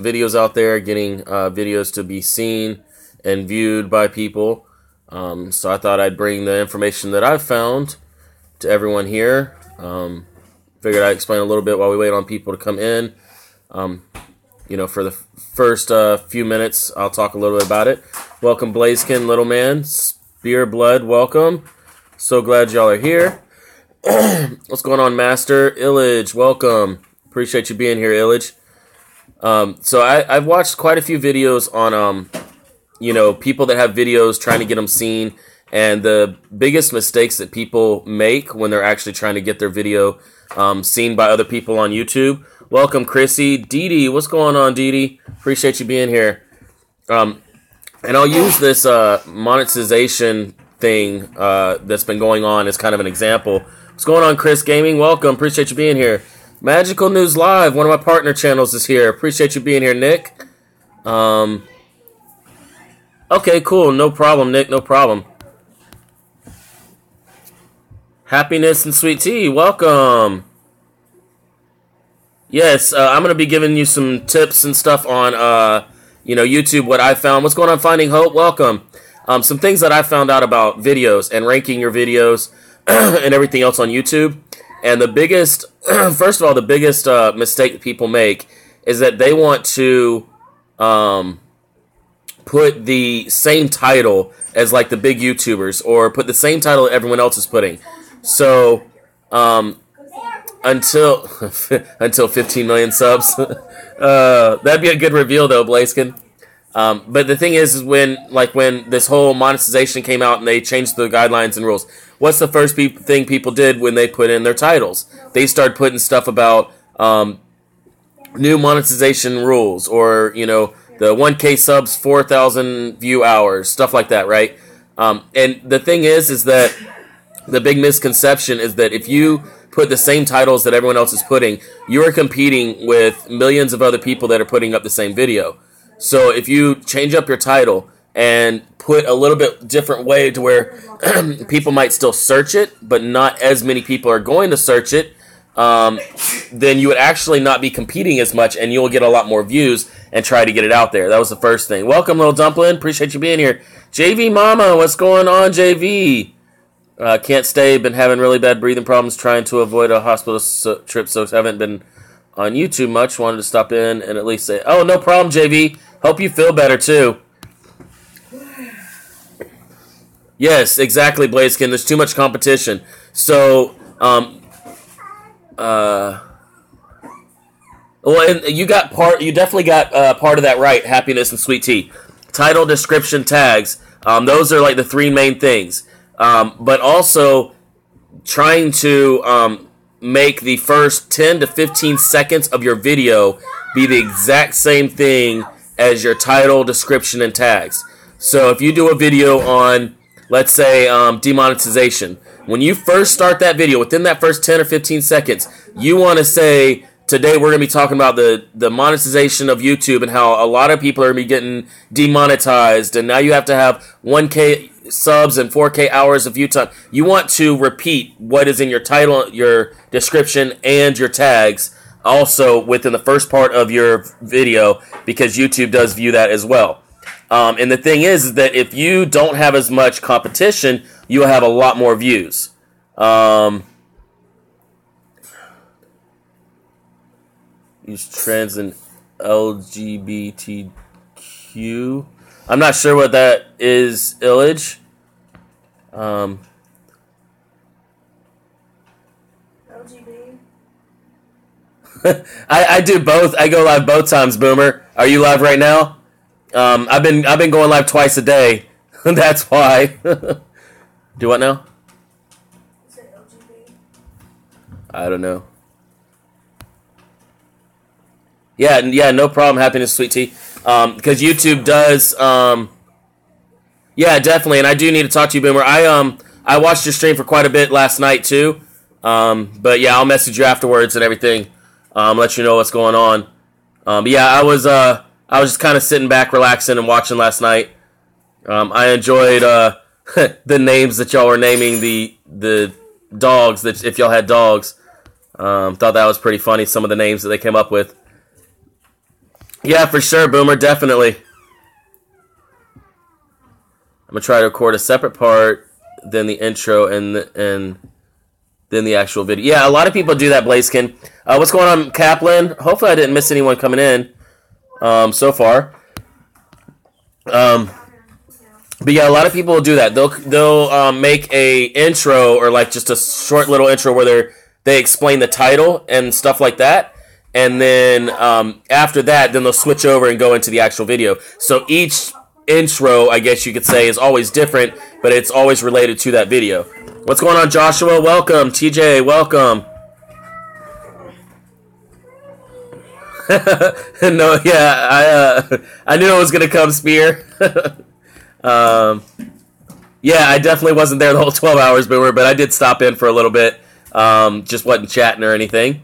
videos out there, getting videos to be seen and viewed by people. So I thought I'd bring the information that I've found to everyone here. Figured I'd explain a little bit while we wait on people to come in. For the first few minutes, I'll talk a little bit about it. Welcome, Blazekin, Little Man, Spear Blood, welcome. So glad y'all are here. What's going on, Master? Illage, welcome. Appreciate you being here, Illage. So I've watched quite a few videos on, people that have videos trying to get them seen. And the biggest mistakes that people make when they're actually trying to get their video seen by other people on YouTube. Welcome, Chrissy. Dee Dee, what's going on, Dee Dee? Appreciate you being here. And I'll use this monetization thing that's been going on as kind of an example. What's going on, Chris Gaming? Welcome. Appreciate you being here. Magical News Live, one of my partner channels, is here. Appreciate you being here, Nick. Okay, cool. No problem, Nick. No problem. Happiness and Sweet Tea, welcome. Yes, I'm going to be giving you some tips and stuff on, YouTube, what I found. What's going on, Finding Hope? Welcome. Some things that I found out about videos and ranking your videos and everything else on YouTube. And the biggest, first of all, the biggest mistake that people make is that they want to put the same title as like the big YouTubers, or put the same title that everyone else is putting. So until 15 million subs, that'd be a good reveal though, Blazekin. But the thing is when this whole monetization came out and they changed the guidelines and rules, what's the first thing people did when they put in their titles? They started putting stuff about new monetization rules, or the 1K subs, 4,000 view hours, stuff like that, right? And the thing is that the big misconception is that if you put the same titles that everyone else is putting, you are competing with millions of other people that are putting up the same video. So if you change up your title and put a little bit different way to where people might still search it, but not as many people are going to search it, then you would actually not be competing as much, and you'll get a lot more views and try to get it out there. That was the first thing. Welcome, Little Dumpling. Appreciate you being here. JV Mama, what's going on, JV? Can't stay. Been having really bad breathing problems. Trying to avoid a hospital trip, so haven't been on YouTube much. Wanted to stop in and at least say, oh, no problem, JV. Hope you feel better, too. Yes, exactly, Blazekin. There's too much competition. So, well, and you definitely got part of that right. Happiness and Sweet Tea. Title, description, tags. Those are like the three main things. But also trying to make the first 10 to 15 seconds of your video be the exact same thing as your title, description, and tags. So if you do a video on, let's say, demonetization, when you first start that video, within that first 10 or 15 seconds, you want to say, today we're going to be talking about the monetization of YouTube and how a lot of people are going to be getting demonetized, and now you have to have 1K subs and 4K hours of view time. You want to repeat what is in your title, your description, and your tags also within the first part of your video, because YouTube does view that as well. And the thing is that if you don't have as much competition, you'll have a lot more views. Use trans and LGBTQ. I'm not sure what that is, Illage. LGB. I do both. I go live both times, Boomer. Are you live right now? I've been going live twice a day. That's why. Do what now? Is it LGB? I don't know. Yeah, no problem. Happiness, Sweet Tea. Because YouTube does, yeah, definitely. And I do need to talk to you, Boomer. I watched your stream for quite a bit last night too. But yeah, I'll message you afterwards and everything. Let you know what's going on. But yeah, I was just kind of sitting back, relaxing, and watching last night. I enjoyed the names that y'all were naming the dogs. That if y'all had dogs, thought that was pretty funny. Some of the names that they came up with. Yeah, for sure, Boomer, definitely. I'm gonna try to record a separate part than the intro and then the actual video. Yeah, a lot of people do that, Blazekin. What's going on, Kaplan? Hopefully I didn't miss anyone coming in so far. But yeah, a lot of people will do that. They'll make a intro or like just a short little intro where they explain the title and stuff like that. And then after that, then they'll switch over and go into the actual video. So each intro, I guess you could say, is always different, but it's always related to that video. What's going on, Joshua? Welcome. TJ, welcome. No, yeah, I knew it was gonna come, Spear. Yeah, I definitely wasn't there the whole 12 hours, Boomer, but I did stop in for a little bit. Just wasn't chatting or anything.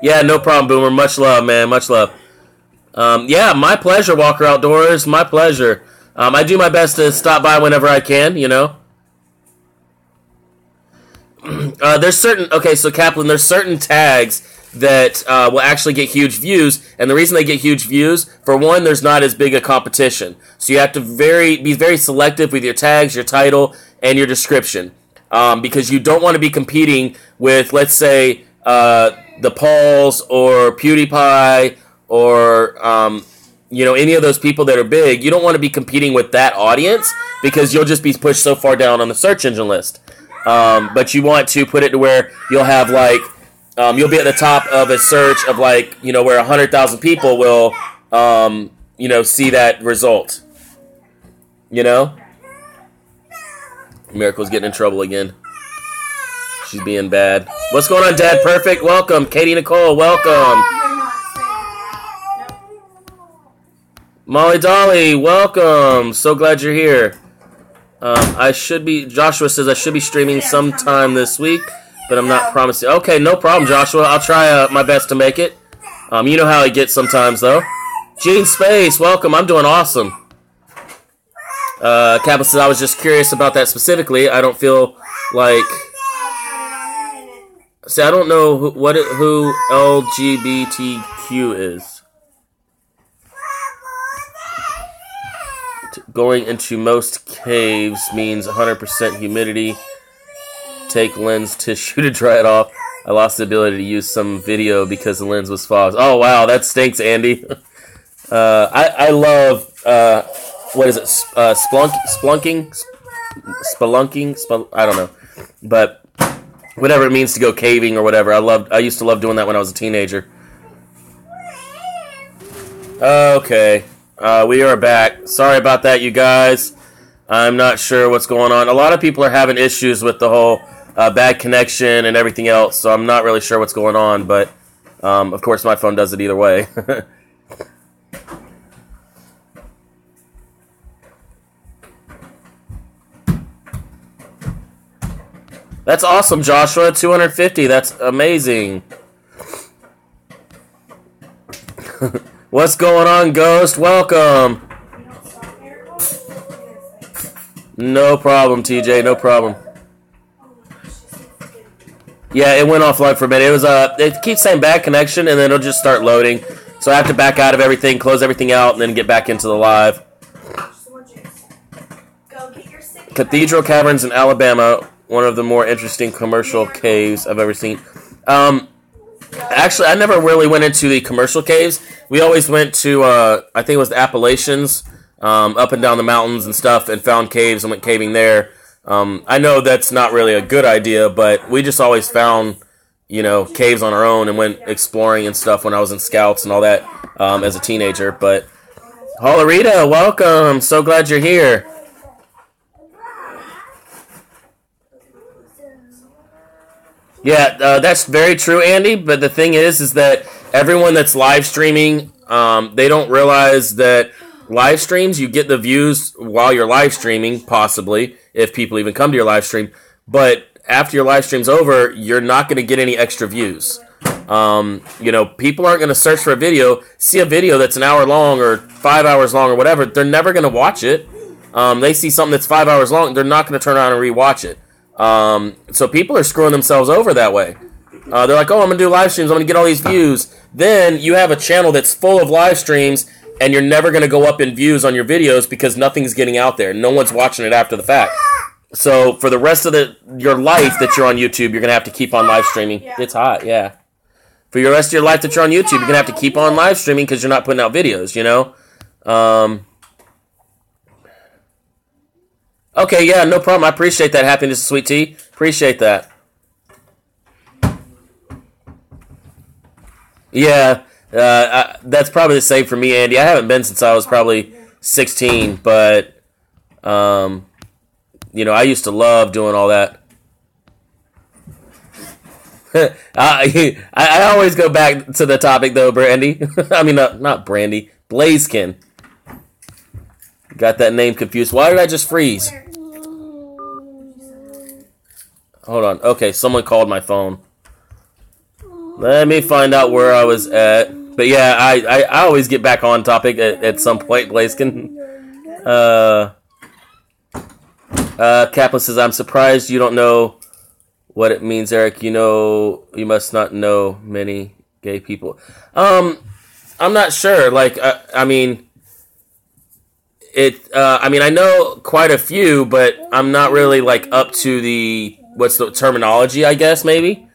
Yeah, no problem, Boomer. Much love, man. Much love. Yeah, my pleasure, Walker Outdoors. My pleasure. I do my best to stop by whenever I can, you know. There's certain... Okay, so Kaplan, there's certain tags that will actually get huge views, and the reason they get huge views, for one, there's not as big a competition. So you have to be very selective with your tags, your title, and your description. Because you don't want to be competing with, let's say, the Pauls or PewDiePie or you know, any of those people that are big. You don't want to be competing with that audience because you'll just be pushed so far down on the search engine list. But you want to put it to where you'll have like you'll be at the top of a search of like, you know, where 100,000 people will you know, see that result. You know? Miracle's getting in trouble again. She's being bad. What's going on, Dad Perfect? Welcome. Katie Nicole, welcome. Molly Dolly, welcome. So glad you're here. Joshua says I should be streaming sometime this week, but I'm not promising. Okay, no problem, Joshua. I'll try my best to make it. You know how it gets sometimes, though. Gene Space, welcome. I'm doing awesome. Kaplan says I was just curious about that specifically. I don't feel like... See, I don't know who LGBTQ is. Going into most caves means 100% humidity. Take lens tissue to dry it off. I lost the ability to use some video because the lens was fogged. Oh, wow, that stinks, Andy. I love, what is it, spelunking? I don't know. But whatever it means to go caving or whatever. I used to love doing that when I was a teenager. Okay. We are back. Sorry about that, you guys. I'm not sure what's going on. A lot of people are having issues with the whole bad connection and everything else, so I'm not really sure what's going on, but of course my phone does it either way. That's awesome, Joshua. 250. That's amazing. What's going on, Ghost? Welcome. No problem, TJ. No problem. Yeah, it went offline for a minute. It was it keeps saying bad connection, and then it'll just start loading. So I have to back out of everything, close everything out, and then get back into the live. Cathedral Caverns in Alabama, one of the more interesting commercial caves I've ever seen. Actually, I never really went into the commercial caves. We always went to, I think it was the Appalachians, up and down the mountains and stuff, and found caves and went caving there. I know that's not really a good idea, but we just always found, you know, caves on our own and went exploring and stuff when I was in Scouts and all that as a teenager. But, Hollerita, welcome. So glad you're here. Yeah, that's very true, Andy. But the thing is that everyone that's live streaming, they don't realize that live streams, you get the views while you're live streaming, possibly, if people even come to your live stream. But after your live stream's over, you're not going to get any extra views. You know, people aren't going to search for a video, see a video that's an hour long or 5 hours long or whatever. They're never going to watch it. They see something that's 5 hours long, they're not going to turn around and rewatch it. So people are screwing themselves over that way. They're like, oh, I'm going to do live streams. I'm going to get all these views. Then you have a channel that's full of live streams, and you're never going to go up in views on your videos because nothing's getting out there. No one's watching it after the fact. So for the rest of your life that you're on YouTube, you're going to have to keep on live streaming. Yeah. It's hot, yeah. For your rest of your life that you're on YouTube, you're going to have to keep on live streaming because you're not putting out videos, you know? Okay, yeah, no problem. I appreciate that, Happiness Sweet Tea. Appreciate that. Yeah, that's probably the same for me, Andy. I haven't been since I was probably 16, but, you know, I used to love doing all that. I always go back to the topic, though, Brandy. I mean, not Brandy. Blazekin. Got that name confused. Why did I just freeze? Hold on. Okay, someone called my phone. Let me find out where I was at. But yeah, I always get back on topic at some point, Blazekin. Kaplan says, I'm surprised you don't know what it means, Eric. You know, you must not know many gay people. I'm not sure. Like, I mean, I know quite a few, but I'm not really, like, up to the, what's the terminology, I guess, maybe?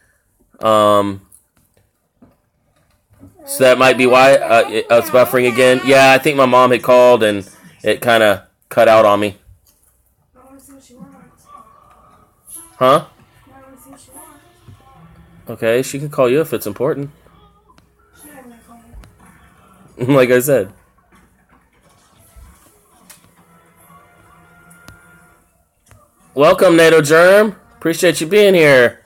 So that might be why it's buffering again. Yeah, I think my mom had called and it kind of cut out on me. Huh? Okay, she can call you if it's important. Like I said. Welcome, NATO Germ. Appreciate you being here.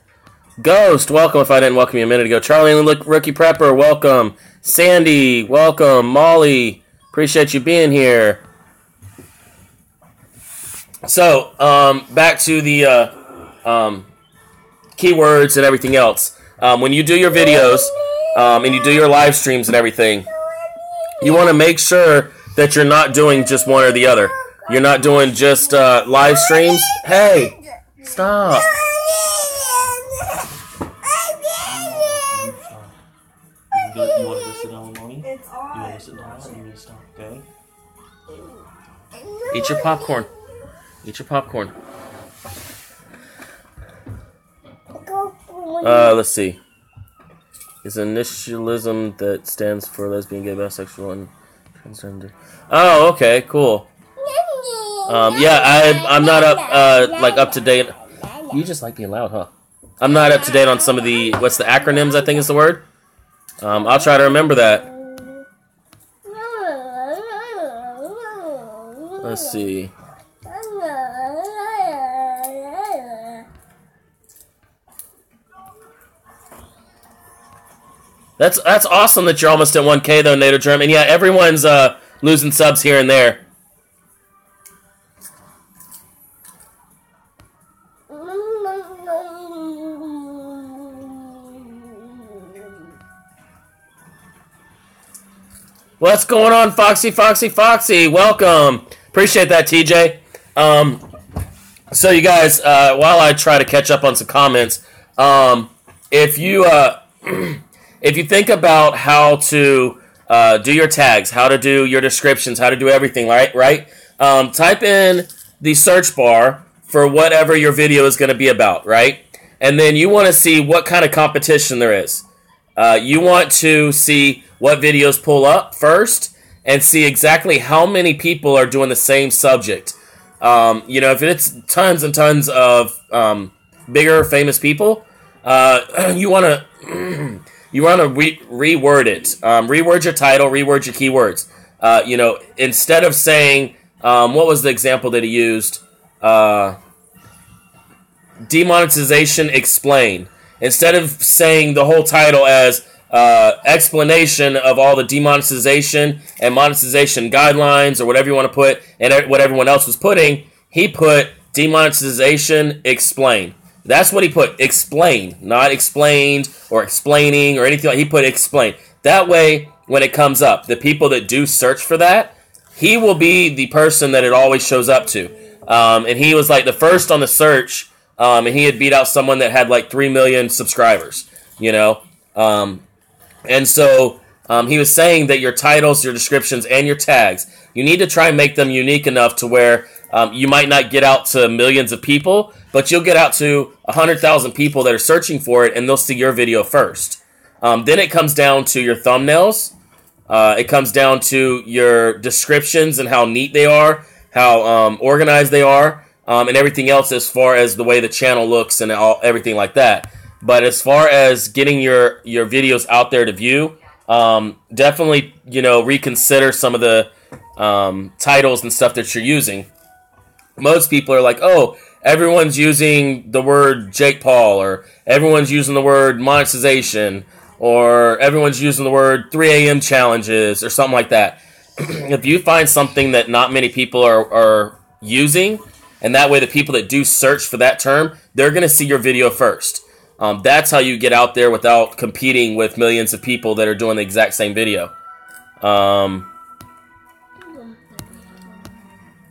Ghost, welcome if I didn't welcome you a minute ago. Charlie and Rookie Prepper, welcome. Sandy, welcome. Molly, appreciate you being here. So, back to the keywords and everything else. When you do your videos and you do your live streams and everything, you want to make sure that you're not doing just one or the other. You're not doing just live streams. Hey, stop. You want to sit down, Mommy? You want to sit down? You need to stop, okay? Eat your popcorn. Eat your popcorn. Let's see. Is initialism that stands for lesbian, gay, bisexual, and transgender. Oh, okay, cool. Yeah, I'm not up to date. You just like being loud, huh? I'm not up to date on some of the what's the acronyms, I think is the word. I'll try to remember that. Let's see. That's awesome that you're almost at 1K though, NATO Germ. And yeah, everyone's losing subs here and there. What's going on, Foxy? Welcome. Appreciate that, TJ. So you guys, while I try to catch up on some comments, if you think about how to do your tags, how to do your descriptions, how to do everything, right? Type in the search bar for whatever your video is going to be about, right? And then you want to see what kind of competition there is. You want to see what videos pull up first and see exactly how many people are doing the same subject. If it's tons and tons of bigger famous people, you want to reword it. Reword your title, reword your keywords. Instead of saying, what was the example that he used? Demonetization explain. Instead of saying the whole title as explanation of all the demonetization and monetization guidelines or whatever you want to put and what everyone else was putting, he put demonetization explain. That's what he put. Explain. Not explained or explaining or anything like. He put explain. That way, when it comes up, the people that do search for that, he will be the person that it always shows up to. And he was like the first on the search, and he had beat out someone that had like 3 million subscribers. you know. And so he was saying that your titles, your descriptions, and your tags, you need to try and make them unique enough to where you might not get out to millions of people, but you'll get out to 100,000 people that are searching for it, and they'll see your video first. Then it comes down to your thumbnails. It comes down to your descriptions and how neat they are, how organized they are, and everything else as far as the way the channel looks and everything like that. But as far as getting your videos out there to view, definitely, reconsider some of the titles and stuff that you're using. Most people are like, oh, everyone's using the word Jake Paul, or everyone's using the word monetization, or everyone's using the word 3 a.m. challenges, or something like that. If you find something that not many people are using, and that way the people that do search for that term, they're going to see your video first. That's how you get out there without competing with millions of people that are doing the exact same video.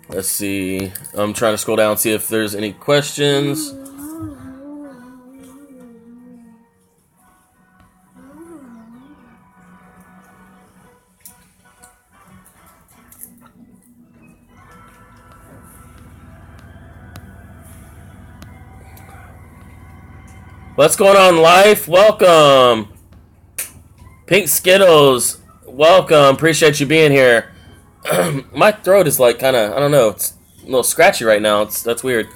Let's see. I'm trying to scroll down and see if there's any questions. What's going on, Life? Welcome. Pink Skittles, welcome. Appreciate you being here. My throat is like kind of, I don't know, it's a little scratchy right now. That's weird.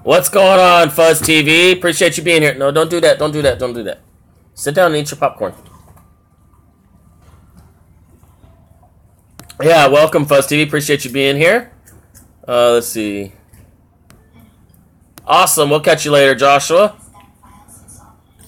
What's going on, Fuzz TV? Appreciate you being here. No, don't do that. Don't do that. Don't do that. Sit down and eat your popcorn. Yeah, welcome, Fuzz TV. Appreciate you being here. Let's see. Awesome. We'll catch you later, Joshua.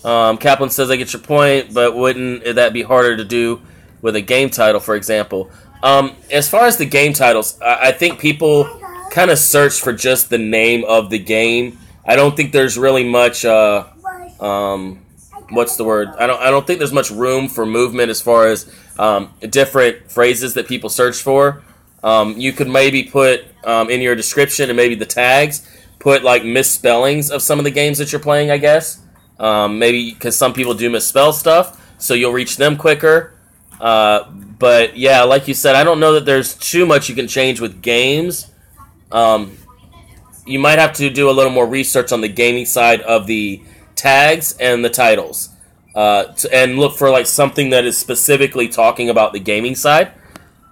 Kaplan says I get your point, but wouldn't that be harder to do with a game title, for example? As far as the game titles, I think people kind of search for just the name of the game. I don't think there's really much, what's the word? I don't think there's much room for movement as far as different phrases that people search for. You could maybe put in your description and maybe the tags, put like misspellings of some of the games that you're playing, I guess. Maybe because some people do misspell stuff, so you'll reach them quicker. But yeah, like you said, I don't know that there's too much you can change with games. You might have to do a little more research on the gaming side of the tags and the titles, and look for like something that is specifically talking about the gaming side.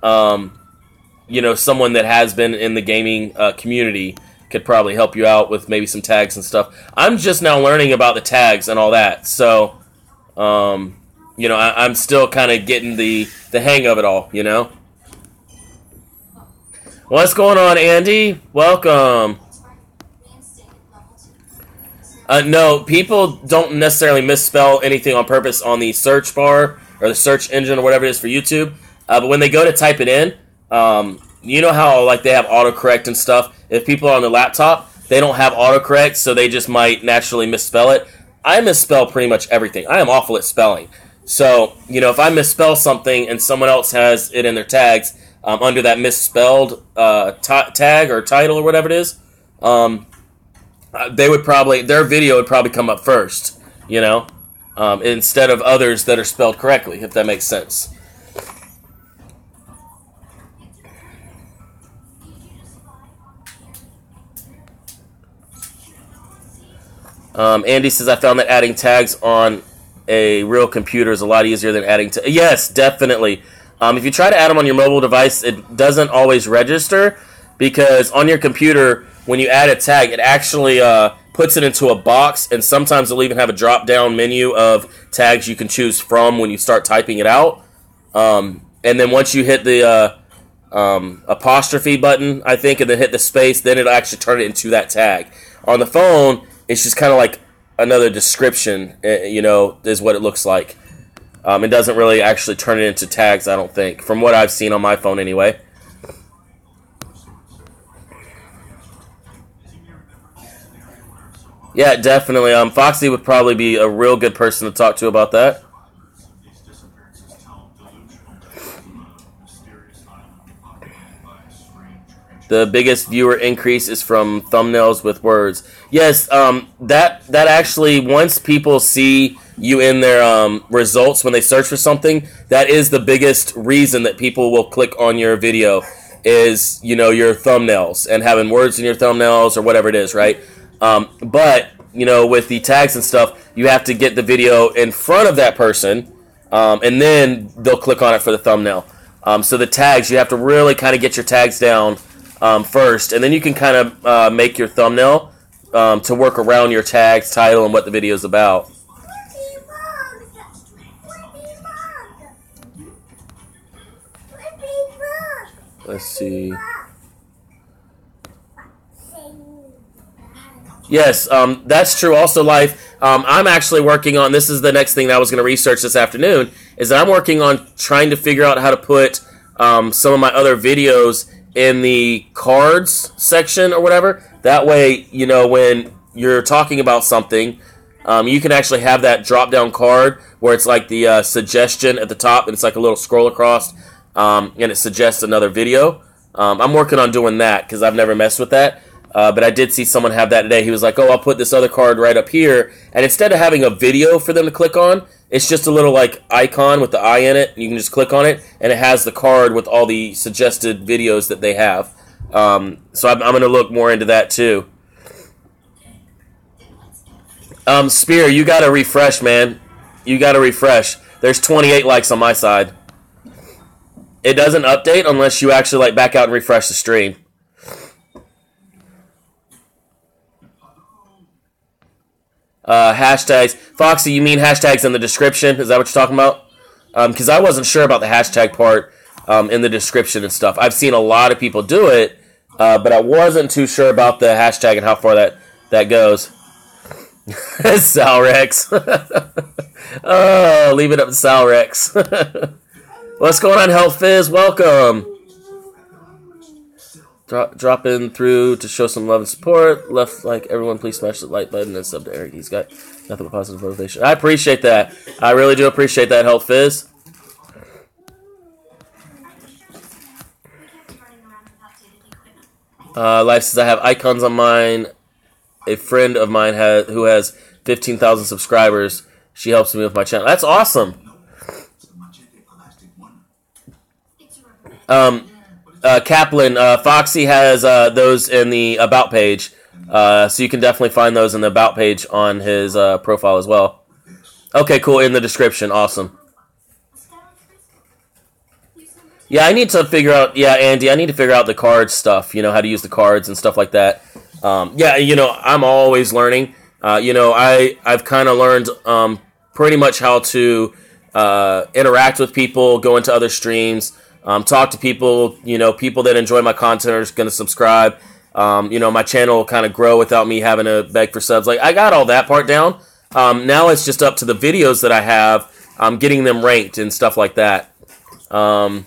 Someone that has been in the gaming community could probably help you out with maybe some tags and stuff. I'm just now learning about the tags and all that, so I'm still kind of getting the hang of it all. What's going on, Andy? Welcome. No, people don't necessarily misspell anything on purpose on the search bar or the search engine or whatever it is for YouTube. But when they go to type it in, you know how like they have autocorrect and stuff? If people are on their laptop, they don't have autocorrect, so they just might naturally misspell it. I misspell pretty much everything. I am awful at spelling. So, if I misspell something and someone else has it in their tags under that misspelled tag or title or whatever it is, their video would probably come up first, instead of others that are spelled correctly, if that makes sense. Andy says, I found that adding tags on a real computer is a lot easier than adding to... Yes, definitely. If you try to add them on your mobile device, it doesn't always register, because on your computer, when you add a tag, it actually puts it into a box, and sometimes it'll even have a drop-down menu of tags you can choose from when you start typing it out. And then once you hit the apostrophe button, I think, and then hit the space, then it'll actually turn it into that tag. On the phone, it's just kind of like another description, is what it looks like. It doesn't really actually turn it into tags, I don't think, from what I've seen on my phone anyway. Yeah, definitely. Foxy would probably be a real good person to talk to about that. The biggest viewer increase is from thumbnails with words. Yes, that actually, once people see you in their results when they search for something, that is the biggest reason that people will click on your video is, you know, your thumbnails and having words in your thumbnails or whatever it is, right? But, you know, with the tags and stuff, you have to get the video in front of that person, and then they'll click on it for the thumbnail. So the tags, you have to really kind of get your tags down first, and then you can kind of make your thumbnail to work around your tags, title, and what the video is about. Let's see. Yes, that's true. Also, Life, I'm actually working on, this is the next thing that I was going to research this afternoon, is that I'm working on trying to figure out how to put some of my other videos in the cards section or whatever. That way, you know, when you're talking about something, you can actually have that drop-down card where it's like the suggestion at the top, and it's like a little scroll across, and it suggests another video. I'm working on doing that because I've never messed with that. But I did see someone have that today. He was like, oh, I'll put this other card right up here. And instead of having a video for them to click on, it's just a little like icon with the eye in it. You can just click on it, and it has the card with all the suggested videos that they have. So I'm going to look more into that too. Spear, you got to refresh, man. You got to refresh. There's 28 likes on my side. It doesn't update unless you actually like back out and refresh the stream. Hashtags. Foxy, you mean hashtags in the description? Is that what you're talking about? Because I wasn't sure about the hashtag part in the description and stuff. I've seen a lot of people do it, but I wasn't too sure about the hashtag and how far that goes. Salrex. Oh, leave it up to Salrex. What's going on, Health Fizz? Welcome. Dropping through to show some love and support. Left like everyone, please smash the like button and sub to Eric. He's got nothing but positive motivation. I appreciate that. I really do appreciate that, Health Fizz. Life says I have icons on mine. A friend of mine who has 15,000 subscribers. She helps me with my channel. That's awesome. Kaplan, Foxy has those in the About page, so you can definitely find those in the About page on his profile as well. Okay, cool, in the description, awesome. Yeah, I need to figure out, Andy, I need to figure out the cards stuff, you know, how to use the cards and stuff like that. Yeah, you know, I'm always learning. You know, I've kind of learned pretty much how to interact with people, go into other streams, talk to people, you know, people that enjoy my content are going to subscribe. You know, my channel will kind of grow without me having to beg for subs. Like, I got all that part down. Now it's just up to the videos that I have, getting them ranked and stuff like that. Also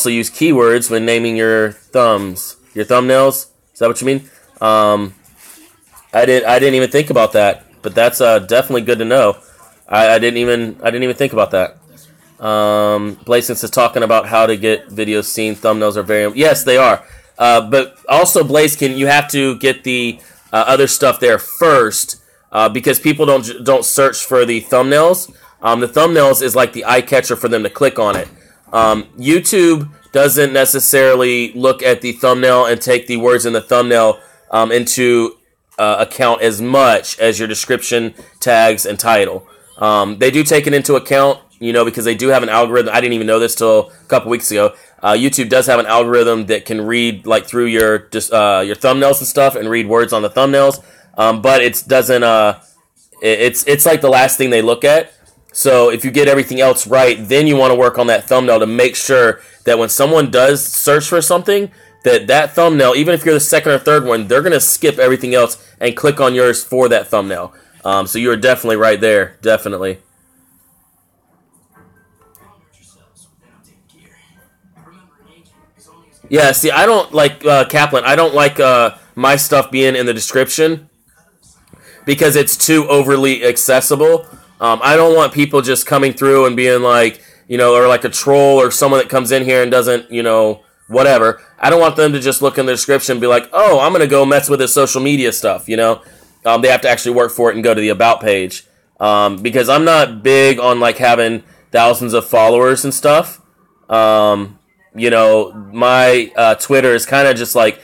use keywords when naming your thumbnails. Is that what you mean? I didn't even think about that, but that's definitely good to know. I didn't even think about that. Blazkins is talking about how to get videos seen. Thumbnails are very... Yes, they are. But also, Blazkin, you have to get the other stuff there first, because people don't search for the thumbnails. The thumbnails is like the eye catcher for them to click on it. YouTube doesn't necessarily look at the thumbnail and take the words in the thumbnail into account as much as your description, tags, and title. They do take it into account, you know, because they do have an algorithm. I didn't even know this till a couple weeks ago. YouTube does have an algorithm that can read like through your thumbnails and stuff and read words on the thumbnails, but it doesn't. It's like the last thing they look at. So if you get everything else right, then you want to work on that thumbnail to make sure that when someone does search for something, that thumbnail, even if you're the second or third one, they're going to skip everything else and click on yours for that thumbnail. So you're definitely right there. Definitely. Yeah, see, I don't like, Kaplan, I don't like my stuff being in the description because it's too overly accessible. I don't want people just coming through and being like, you know, or like a troll or someone that comes in here and doesn't, you know, whatever. I don't want them to just look in the description and be like, oh, I'm going to go mess with his social media stuff, you know? They have to actually work for it and go to the About page. Because I'm not big on, like, having thousands of followers and stuff. You know, my Twitter is kind of just like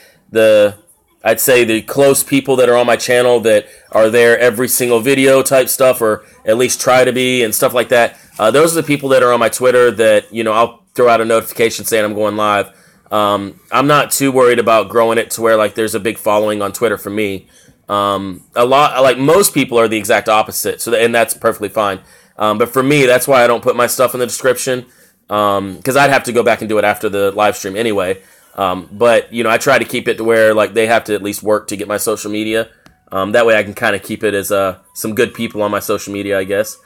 I'd say the close people that are on my channel that are there every single video type stuff, or at least try to be and stuff like that. Those are the people that are on my Twitter that, you know, I'll throw out a notification saying I'm going live. I'm not too worried about growing it to where, like, there's a big following on Twitter for me. A lot, like most people, are the exact opposite. And that's perfectly fine. But for me, that's why I don't put my stuff in the description. Because I'd have to go back and do it after the live stream anyway. But, you know, I try to keep it to where, like, they have to at least work to get my social media. That way I can kind of keep it as some good people on my social media, I guess.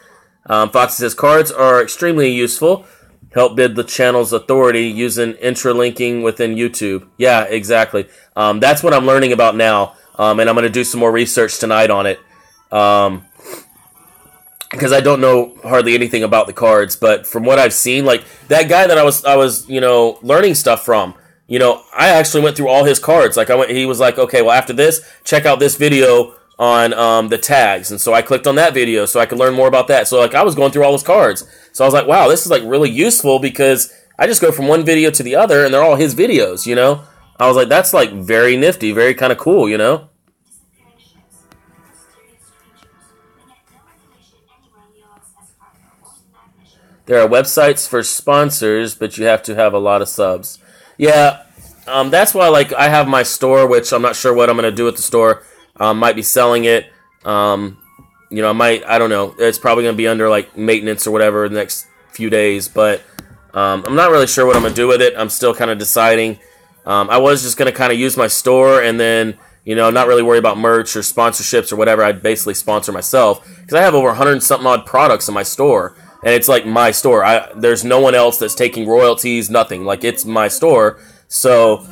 Foxy says, cards are extremely useful. Help build the channel's authority using intralinking within YouTube. Yeah, exactly. That's what I'm learning about now. And I'm going to do some more research tonight on it. Because I don't know hardly anything about the cards. But from what I've seen, like, that guy that I was, you know, learning stuff from, you know, I actually went through all his cards. Like, he was like, okay, well, after this, check out this video on the tags. And so I clicked on that video so I could learn more about that. So, like, I was going through all his cards. So I was like, wow, this is, like, really useful because I just go from one video to the other and they're all his videos, you know? I was like, that's, like, very nifty, very kind of cool, you know? There are websites for sponsors, but you have to have a lot of subs. Yeah, that's why, like, I have my store, which I'm not sure what I'm going to do with the store. Might be selling it. You know, I don't know. It's probably going to be under, like, maintenance or whatever the next few days. But I'm not really sure what I'm going to do with it. I'm still kind of deciding. I was just going to kind of use my store and then, you know, not really worry about merch or sponsorships or whatever. I'd basically sponsor myself. Because I have over 100-something odd products in my store. And it's like my store. There's no one else that's taking royalties, nothing. Like, it's my store. So,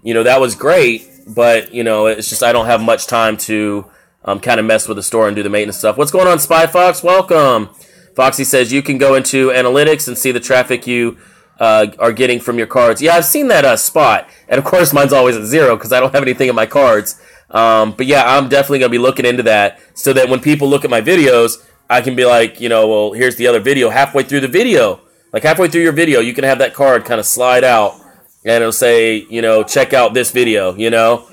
you know, that was great. But, you know, it's just I don't have much time to kind of mess with the store and do the maintenance stuff. What's going on, Spy Fox? Welcome. Foxy says you can go into analytics and see the traffic you are getting from your cards. Yeah, I've seen that spot. And, of course, mine's always at 0 because I don't have anything in my cards. But, yeah, I'm definitely going to be looking into that so that when people look at my videos, I can be like, you know, well, here's the other video. Halfway through the video, like halfway through your video, you can have that card kind of slide out, and it'll say, you know, check out this video, you know.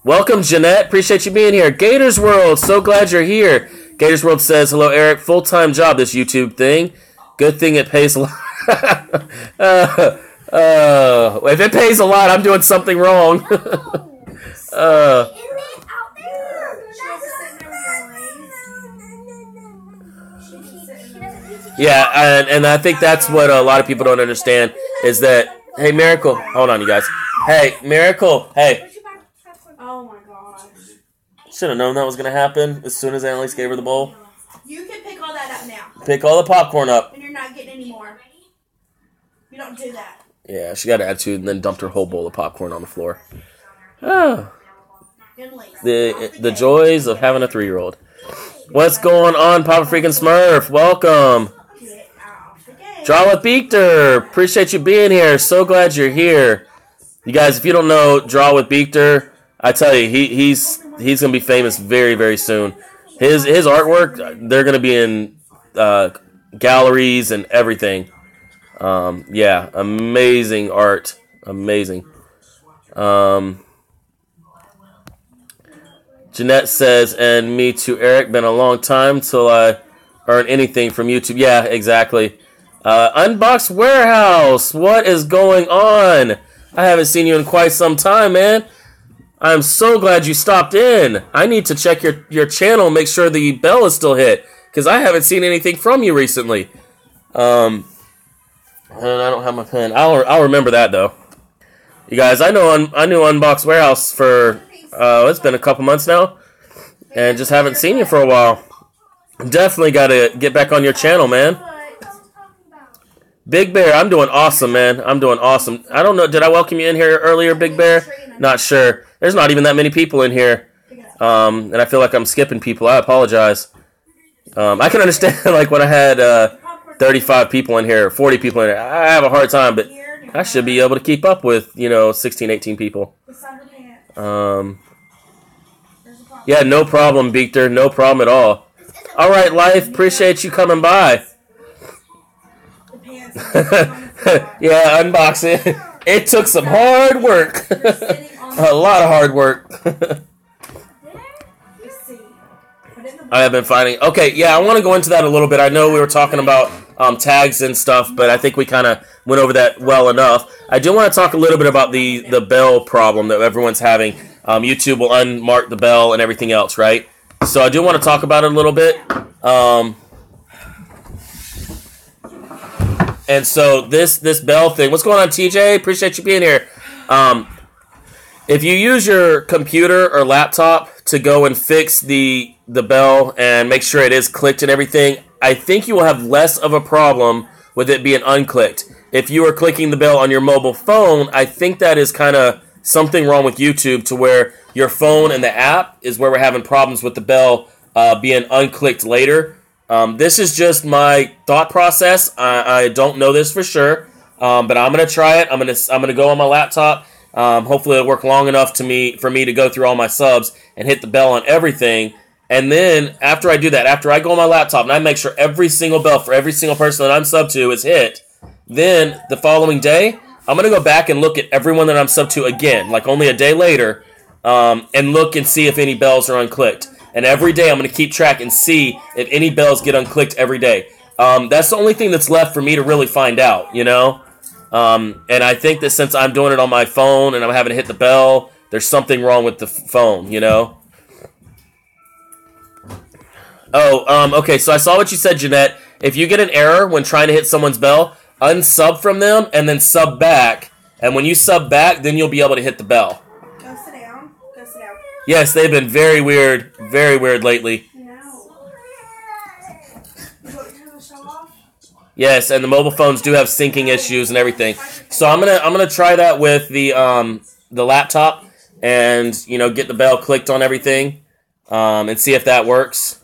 Welcome, Jeanette. Appreciate you being here. Gators World, so glad you're here. Gators World says, hello, Eric. Full-time job, this YouTube thing. Good thing it pays a lot. If it pays a lot, I'm doing something wrong. Yeah, and I think that's what a lot of people don't understand is that, hey, Miracle, hold on, you guys. Hey, Miracle, hey. Oh my gosh. Should have known that was going to happen as soon as Annalise gave her the bowl. You can pick all that up now. Pick all the popcorn up. And you're not getting any more. You don't do that. Yeah, she got an attitude and then dumped her whole bowl of popcorn on the floor. Oh. The joys of having a 3-year-old. What's going on, Papa Freaking Smurf? Welcome. Draw with Beekter. Appreciate you being here. So glad you're here. You guys, if you don't know Draw with Beekter, I tell you, he's gonna be famous very, very soon. His artwork, they're gonna be in galleries and everything. Yeah, amazing art. Amazing. Jeanette says, and me too, Eric. Been a long time till I earn anything from YouTube. Yeah, exactly. Unbox Warehouse. What is going on? I haven't seen you in quite some time, man. I'm so glad you stopped in. I need to check your channel and make sure the bell is still hit, because I haven't seen anything from you recently. And I don't have my pen. I'll remember that, though. You guys, I knew Unbox Warehouse for, it's been a couple months now, and just haven't seen you for a while. Definitely got to get back on your channel, man. Big Bear, I'm doing awesome, man. I'm doing awesome. I don't know, did I welcome you in here earlier, Big Bear? Not sure. There's not even that many people in here. And I feel like I'm skipping people. I apologize. I can understand, like, when I had 35 people in here, 40 people in here. I have a hard time, but I should be able to keep up with, 16, 18 people. Yeah, no problem, Victor. No problem at all. All right, Life. Appreciate you coming by. Yeah, unboxing. It took some hard work. A lot of hard work. I have been finding... Okay, yeah, I want to go into that a little bit. I know we were talking about tags and stuff, but I think we kind of went over that well enough. I do want to talk a little bit about the bell problem that everyone's having. YouTube will unmark the bell and everything else, right? So I do want to talk about it a little bit. And so this bell thing... What's going on, TJ? Appreciate you being here. If you use your computer or laptop to go and fix the bell and make sure it is clicked and everything, I think you will have less of a problem with it being unclicked. If you are clicking the bell on your mobile phone, I think that is kind of something wrong with YouTube to where your phone and the app is where we're having problems with the bell being unclicked later. This is just my thought process. I don't know this for sure, but I'm gonna try it. I'm gonna go on my laptop. Hopefully it'll work long enough for me to go through all my subs and hit the bell on everything. And then after I do that, after I go on my laptop and I make sure every single bell for every single person that I'm sub to is hit, then the following day, I'm going to go back and look at everyone that I'm sub to again, like only a day later, and look and see if any bells are unclicked. And every day I'm going to keep track and see if any bells get unclicked every day. That's the only thing that's left for me to really find out, And I think that since I'm doing it on my phone and I'm having to hit the bell, there's something wrong with the phone, Oh, okay, so I saw what you said, Jeanette. If you get an error when trying to hit someone's bell, unsub from them and then sub back. And when you sub back, then you'll be able to hit the bell. Go sit down. Yes, they've been very weird lately. No. You want to turn the show off? Yes, and the mobile phones do have syncing issues and everything. So I'm gonna try that with the laptop and get the bell clicked on everything and see if that works.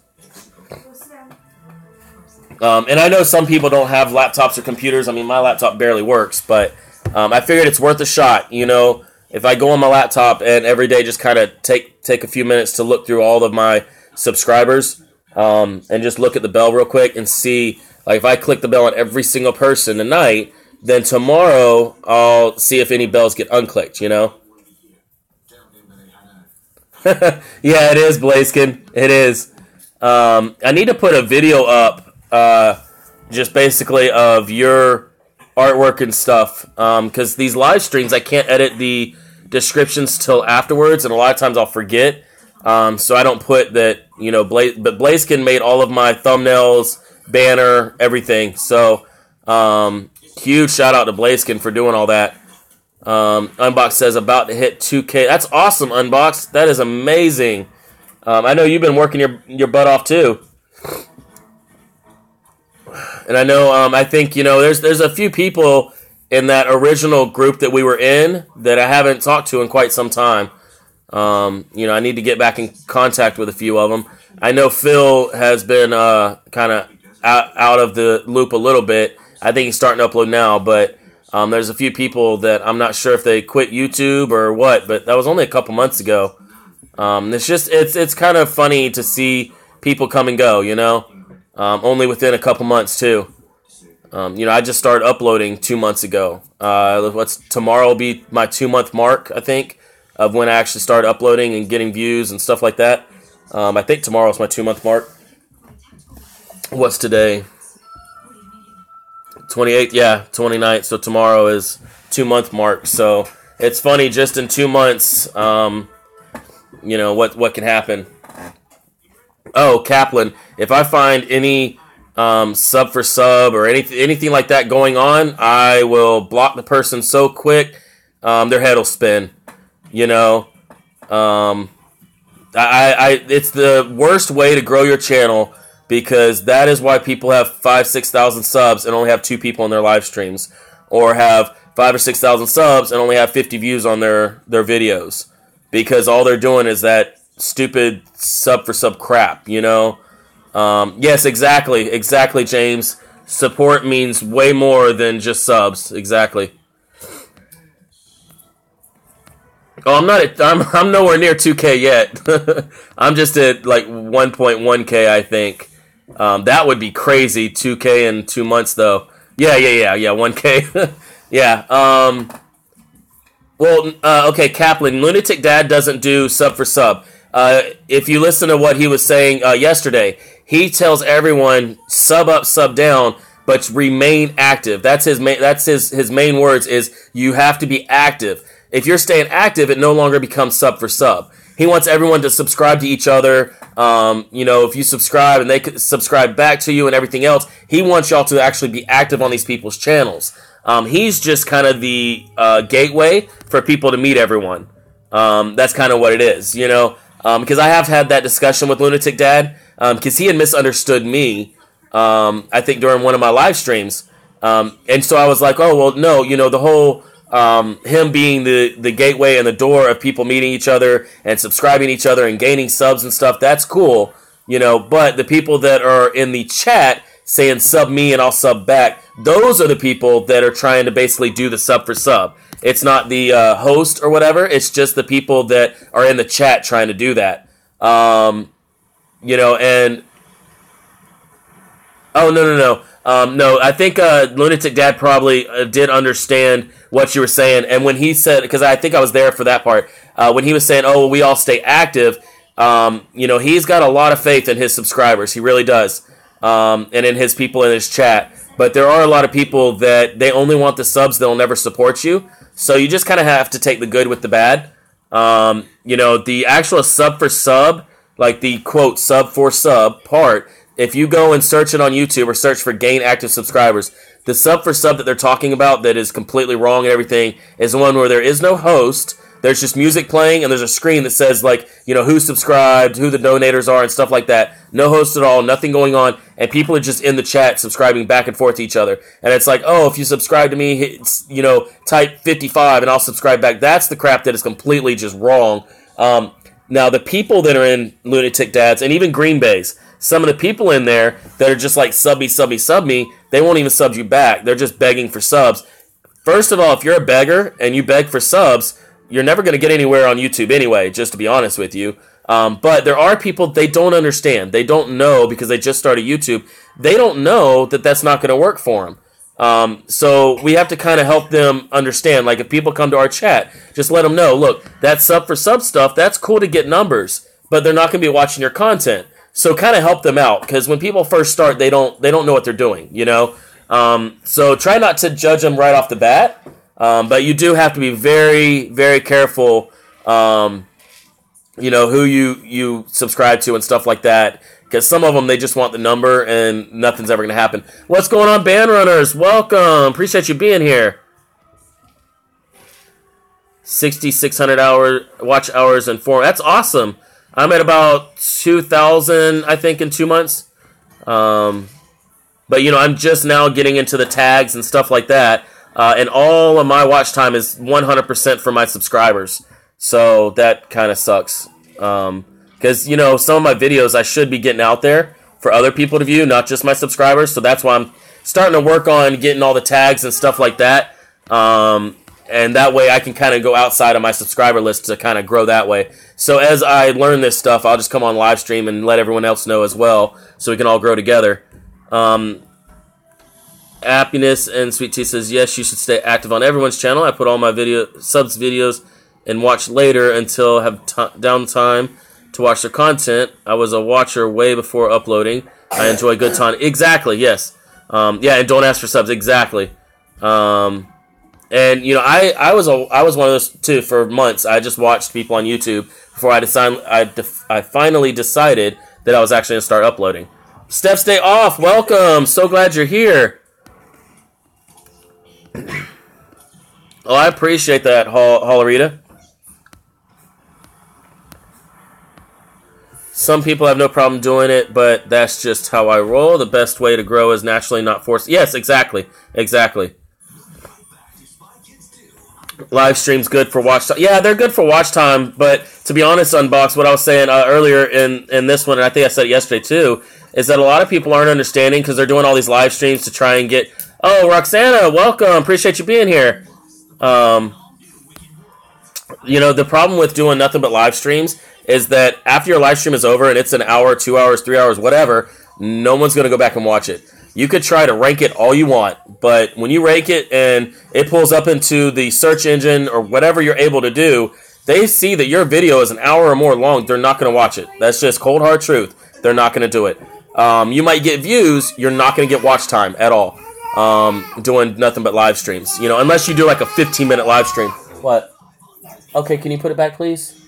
And I know some people don't have laptops or computers. I mean, my laptop barely works, but I figured it's worth a shot. If I go on my laptop and every day just kind of take a few minutes to look through all of my subscribers and just look at the bell real quick and see, like, if I click the bell on every single person tonight, then tomorrow I'll see if any bells get unclicked, Yeah, it is, Blaziken. It is. I need to put a video up just basically of your artwork and stuff, because these live streams I can't edit the descriptions till afterwards, and a lot of times I'll forget, so I don't put that, but Blaziken made all of my thumbnails, banner, everything, so huge shout out to Blaziken for doing all that. Unbox says about to hit 2K. That's awesome, Unbox. That is amazing. I know you've been working your butt off too. And I know, I think, there's a few people in that original group that we were in that I haven't talked to in quite some time. I need to get back in contact with a few of them. I know Phil has been kind of out of the loop a little bit. I think he's starting to upload now, but there's a few people that I'm not sure if they quit YouTube or what, but that was only a couple months ago. It's kind of funny to see people come and go, only within a couple months too. I just started uploading 2 months ago. Tomorrow will be my 2-month mark, I think, of when I actually started uploading and getting views and stuff like that. I think tomorrow's my 2-month mark. What's today? 28th, yeah, 29th. So tomorrow is 2-month mark. So it's funny, just in 2 months, what can happen. Oh, Kaplan, if I find any sub for sub or anything like that going on, I will block the person so quick, their head will spin. It's the worst way to grow your channel, because that is why people have 5,000-6,000 subs and only have 2 people on their live streams, or have 5,000 or 6,000 subs and only have 50 views on their videos, because all they're doing is that stupid sub for sub crap, Yes, exactly, James. Support means way more than just subs. Exactly. Oh, I'm nowhere near 2K yet. I'm just at like 1.1K, I think. That would be crazy. 2K in 2 months, though. Yeah. 1K. Yeah. Well, okay, Kaplan. Lunatic Dad doesn't do sub for sub. If you listen to what he was saying yesterday, he tells everyone sub up, sub down, but remain active. That's his main words is you have to be active. If you're staying active, it no longer becomes sub for sub. He wants everyone to subscribe to each other. If you subscribe and they subscribe back to you and everything else, he wants y'all to actually be active on these people's channels. He's just kind of the gateway for people to meet everyone. That's kind of what it is, because I have had that discussion with Lunatic Dad because he had misunderstood me, I think, during one of my live streams. And so I was like, oh, well, no, the whole him being the gateway and the door of people meeting each other and subscribing to each other and gaining subs and stuff, that's cool, but the people that are in the chat saying sub me and I'll sub back, those are the people that are trying to basically do the sub for sub. It's not the host or whatever, it's just the people that are in the chat trying to do that. And oh, no. No, I think Lunatic Dad probably did understand what you were saying. And when he said, because I think I was there for that part, when he was saying, oh, well, we all stay active, he's got a lot of faith in his subscribers. He really does. And in his people in his chat. But there are a lot of people that they only want the subs, they'll never support you. So you just kind of have to take the good with the bad. The actual sub for sub, like the quote sub for sub part, if you go and search it on YouTube or search for gain active subscribers, the sub for sub that they're talking about that is completely wrong and everything is the one where there is no host. There's just music playing and there's a screen that says who subscribed, who the donators are and stuff like that. No host at all, nothing going on. And people are just in the chat subscribing back and forth to each other. And it's like, oh, if you subscribe to me, type 55 and I'll subscribe back. That's the crap that is completely just wrong. Now, the people that are in Lunatic Dads and even Green Bays, some of the people in there that are just like sub me, they won't even sub you back. They're just begging for subs. First of all, if you're a beggar and you beg for subs, you're never going to get anywhere on YouTube anyway, just to be honest with you. But there are people, they don't understand. They don't know because they just started YouTube. They don't know that that's not going to work for them. So we have to kind of help them understand. Like if people come to our chat, just let them know, look, that sub for sub stuff, that's cool to get numbers, but they're not going to be watching your content. So kind of help them out because when people first start, they don't know what they're doing, So try not to judge them right off the bat. But you do have to be very, very careful, who you subscribe to and stuff like that. Because some of them, they just want the number and nothing's ever going to happen. What's going on, Band Runners? Welcome. Appreciate you being here. 6,600 watch hours and 4. That's awesome. I'm at about 2,000, I think, in 2 months. But, I'm just now getting into the tags and stuff like that. And all of my watch time is 100% for my subscribers. So that kind of sucks. Because, some of my videos I should be getting out there for other people to view, not just my subscribers. So that's why I'm starting to work on getting all the tags and stuff like that. And that way I can kind of go outside of my subscriber list to kind of grow that way. So as I learn this stuff, I'll just come on live stream and let everyone else know as well so we can all grow together. Happiness and Sweet Tea says, yes, you should stay active on everyone's channel. I put all my subs videos and watch later until I have downtime to watch their content. I was a watcher way before uploading. I enjoy good time. Exactly, yes. And don't ask for subs. Exactly. I was one of those too for months. I just watched people on YouTube before I finally decided that I was actually going to start uploading. Steph, stay off. Welcome. So glad you're here. Oh, I appreciate that, Hollerita. Some people have no problem doing it, but that's just how I roll. The best way to grow is naturally, not forced. Yes, exactly. Live stream's good for watch time. Yeah, they're good for watch time, but to be honest, Unbox, what I was saying earlier in this one, and I think I said it yesterday too, is that a lot of people aren't understanding because they're doing all these live streams to try and get... Oh, Roxana, welcome. Appreciate you being here. You know, the problem with doing nothing but live streams is that after your live stream is over and it's an hour, 2 hours, 3 hours, whatever, no one's going to go back and watch it. You could try to rank it all you want, but when you rank it and it pulls up into the search engine or whatever you're able to do, they see that your video is an hour or more long, they're not going to watch it. That's just cold hard truth. They're not going to do it. You might get views, you're not going to get watch time at all. Doing nothing but live streams, you know, unless you do like a 15-minute live stream. What? Okay, can you put it back, please?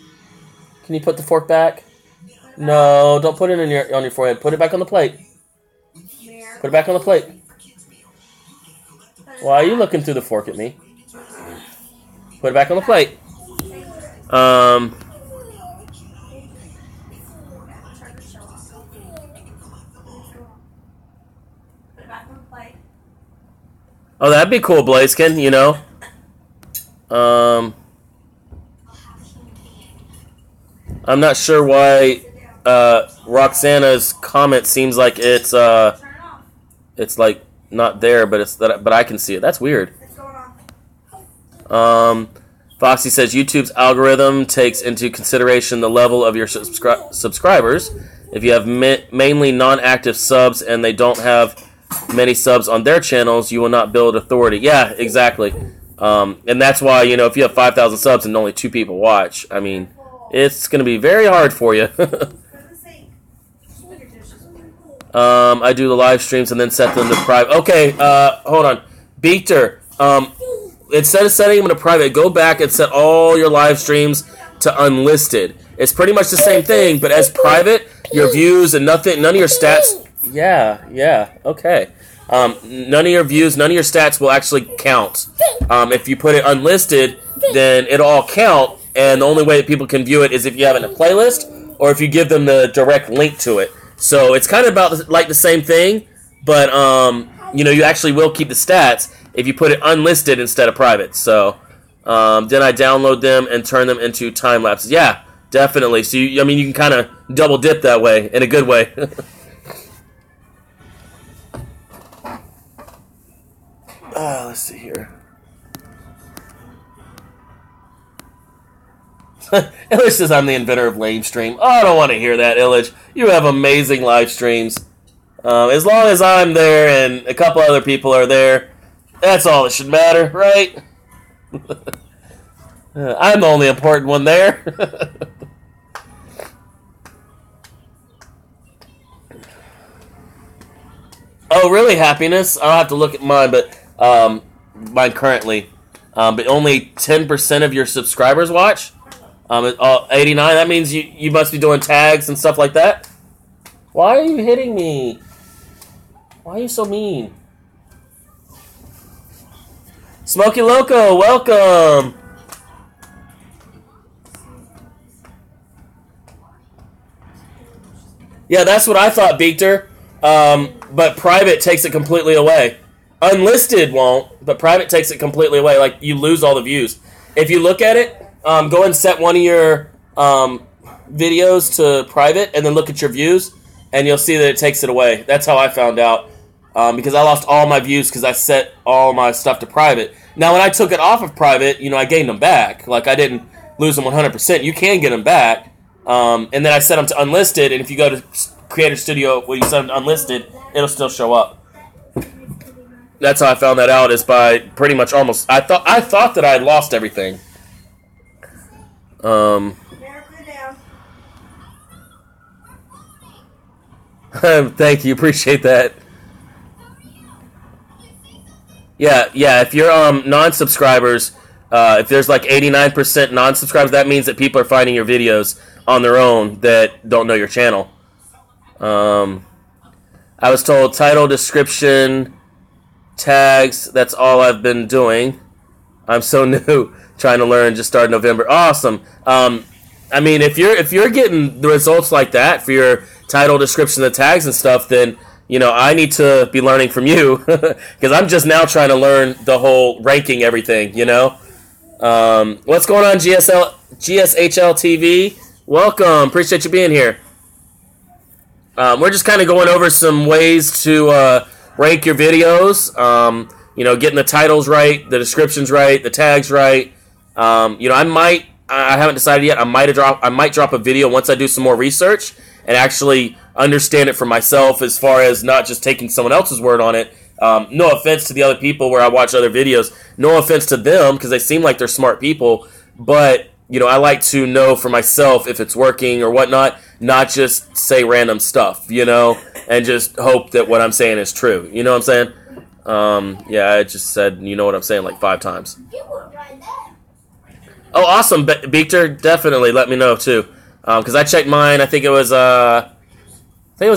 Can you put the fork back? No, don't put it on your forehead. Put it back on the plate. Put it back on the plate. Why are you looking through the fork at me? Put it back on the plate. Oh, that'd be cool, Blazekin, you know. I'm not sure why Roxana's comment seems like it's like not there, but I can see it. That's weird. Foxy says YouTube's algorithm takes into consideration the level of your subscribers. If you have mainly non-active subs and they don't have many subs on their channels, you will not build authority. Yeah, exactly. And that's why, you know, if you have 5,000 subs and only 2 people watch, I mean, it's going to be very hard for you. I do the live streams and then set them to private. Okay, hold on. Beater, instead of setting them to private, go back and set all your live streams to unlisted. It's pretty much the same thing, but as private, your views and none of your stats... Yeah, okay. None of your views, none of your stats will actually count. If you put it unlisted, then it'll all count, and the only way that people can view it is if you have it in a playlist, or if you give them the direct link to it. So it's kind of about like the same thing, but you know, you actually will keep the stats if you put it unlisted instead of private. So then I download them and turn them into time lapses. Yeah, definitely. So you can kind of double dip that way in a good way. Let's see here. Illich says I'm the inventor of lame stream. Oh, I don't want to hear that, Illich. You have amazing live streams. As long as I'm there and a couple other people are there, that's all that should matter, right? I'm the only important one there. Oh, really, Happiness? I'll have to look at mine, but mine currently. But only 10% of your subscribers watch. 89, that means you must be doing tags and stuff like that. Why are you hitting me? Why are you so mean? Smokey Loco, welcome! Yeah, that's what I thought, Beater. But private takes it completely away. Unlisted won't, but private takes it completely away. Like, you lose all the views. If you look at it, go and set one of your videos to private, and then look at your views, and you'll see that it takes it away. That's how I found out, because I lost all my views because I set all my stuff to private. Now, when I took it off of private, you know, I gained them back. Like, I didn't lose them 100%. You can get them back, and then I set them to unlisted, and if you go to Creator Studio where you set them to unlisted, it'll still show up. That's how I found that out, is by pretty much almost... I thought that I had lost everything. Thank you, appreciate that. Yeah, if you're non-subscribers, if there's like 89% non-subscribers, that means that people are finding your videos on their own that don't know your channel. I was told title, description, tags, that's all I've been doing. I'm so new, trying to learn, just started November. Awesome. I mean, if you're getting the results like that for your title, description, the tags and stuff, then, you know, I need to be learning from you, because I'm just now trying to learn the whole ranking everything, you know? What's going on, GSHL TV? Welcome. Appreciate you being here. We're just kind of going over some ways to rank your videos. You know, getting the titles right, the descriptions right, the tags right. You know, I I haven't decided yet. I might drop a video once I do some more research and actually understand it for myself, as far as not just taking someone else's word on it. No offense to the other people where I watch other videos. No offense to them, because they seem like they're smart people. But, you know, I like to know for myself if it's working or whatnot, not just say random stuff, you know, and just hope that what I'm saying is true. You know what I'm saying? Yeah, I just said, you know what I'm saying, like 5 times. Oh, awesome, Beekter. Definitely let me know, too. Because I checked mine, I think it was the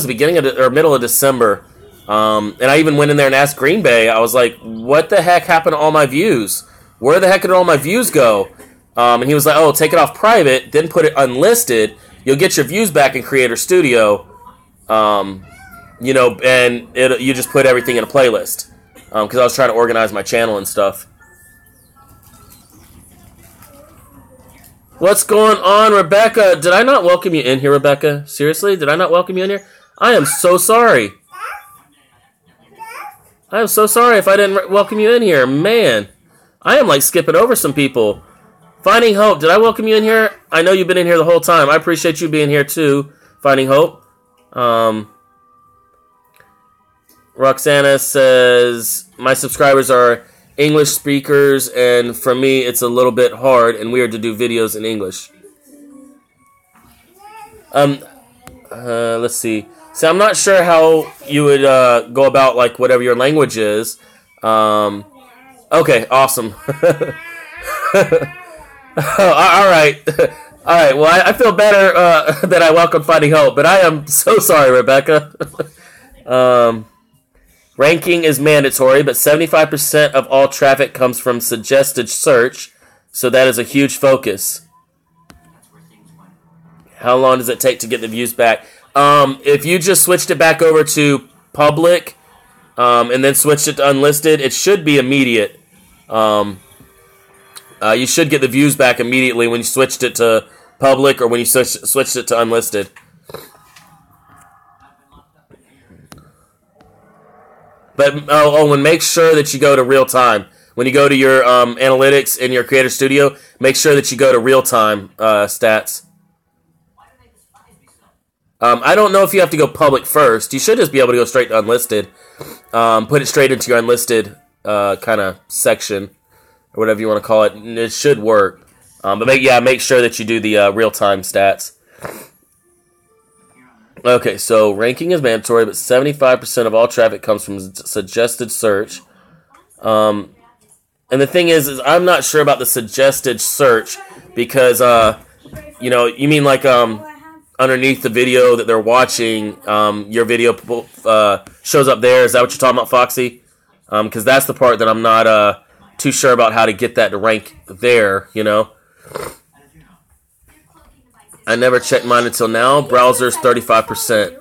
beginning of or middle of December. And I even went in there and asked Green Bay. I was like, what the heck happened to all my views? Where the heck did all my views go? And he was like, oh, take it off private, then put it unlisted. You'll get your views back in Creator Studio. You know, and you just put everything in a playlist. Because I was trying to organize my channel and stuff. What's going on, Rebecca? Did I not welcome you in here, Rebecca? Seriously? Did I not welcome you in here? I am so sorry. I am so sorry if I didn't welcome you in here. Man, I am like skipping over some people. Finding Hope, did I welcome you in here? I know you've been in here the whole time. I appreciate you being here too, Finding Hope. Roxana says, my subscribers are English speakers, and for me it's a little bit hard and weird to do videos in English. Let's see. So I'm not sure how you would go about like whatever your language is. Okay, awesome. All right. All right, well, I feel better that I welcome Finding Hope, but I am so sorry, Rebecca. Ranking is mandatory, but 75% of all traffic comes from suggested search, so that is a huge focus. How long does it take to get the views back? If you just switched it back over to public, and then switched it to unlisted, it should be immediate. You should get the views back immediately when you switched it to public or when you switched it to unlisted. But and make sure that you go to real time. When you go to your analytics in your Creator Studio, make sure that you go to real time stats. I don't know if you have to go public first. You should just be able to go straight to unlisted. Put it straight into your unlisted kind of section, or whatever you want to call it. And it should work. But make sure that you do the real-time stats. Okay, so ranking is mandatory, but 75% of all traffic comes from suggested search. And the thing is I'm not sure about the suggested search because, you know, you mean like underneath the video that they're watching, your video shows up there. Is that what you're talking about, Foxy? Because that's the part that I'm not too sure about how to get that to rank there, you know. I never checked mine until now. Browser's 35%.